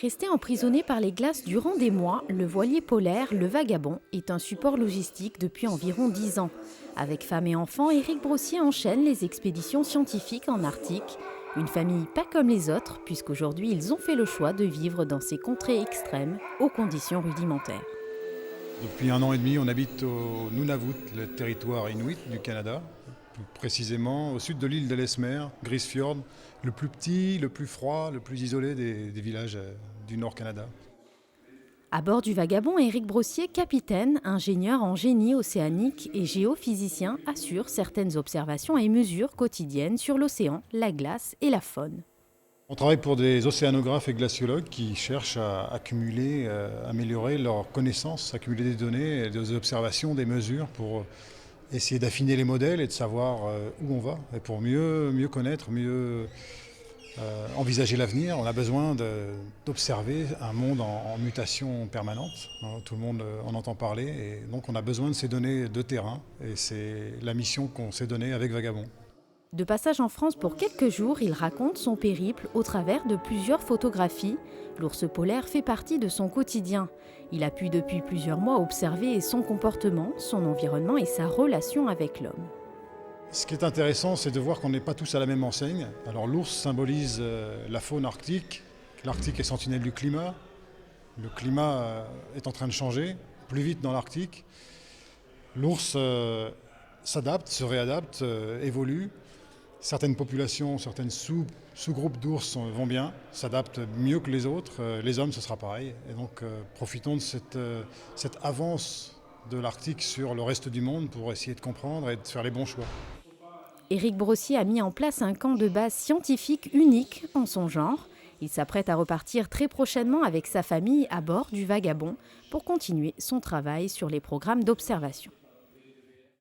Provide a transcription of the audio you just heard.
Resté emprisonné par les glaces durant des mois, le voilier polaire, le Vagabond, est un support logistique depuis environ 10 ans. Avec femme et enfants, Éric Brossier enchaîne les expéditions scientifiques en Arctique. Une famille pas comme les autres, puisqu'aujourd'hui ils ont fait le choix de vivre dans ces contrées extrêmes, aux conditions rudimentaires. Depuis 1 an et demi, on habite au Nunavut, le territoire inuit du Canada, plus précisément au sud de l'île d'Ellesmere, Grisfjord, le plus petit, le plus froid, le plus isolé des villages du Nord Canada. À bord du Vagabond, Éric Brossier, capitaine, ingénieur en génie océanique et géophysicien, assure certaines observations et mesures quotidiennes sur l'océan, la glace et la faune. On travaille pour des océanographes et glaciologues qui cherchent à accumuler, améliorer leurs connaissances, accumuler des données, des observations, des mesures pour essayer d'affiner les modèles et de savoir où on va. Et pour mieux connaître, mieux envisager l'avenir, on a besoin d'observer un monde en mutation permanente. Tout le monde en entend parler et donc on a besoin de ces données de terrain et c'est la mission qu'on s'est donnée avec Vagabond. De passage en France pour quelques jours, il raconte son périple au travers de plusieurs photographies. L'ours polaire fait partie de son quotidien. Il a pu depuis plusieurs mois observer son comportement, son environnement et sa relation avec l'homme. Ce qui est intéressant, c'est de voir qu'on n'est pas tous à la même enseigne. Alors l'ours symbolise la faune arctique. L'Arctique est sentinelle du climat. Le climat est en train de changer, plus vite dans l'Arctique. L'ours s'adapte, se réadapte, évolue. Certaines populations, certaines sous-groupes d'ours vont bien, s'adaptent mieux que les autres. Les hommes, ce sera pareil. Et donc profitons de cette avance de l'Arctique sur le reste du monde pour essayer de comprendre et de faire les bons choix. Éric Brossier a mis en place un camp de base scientifique unique en son genre. Il s'apprête à repartir très prochainement avec sa famille à bord du Vagabond pour continuer son travail sur les programmes d'observation.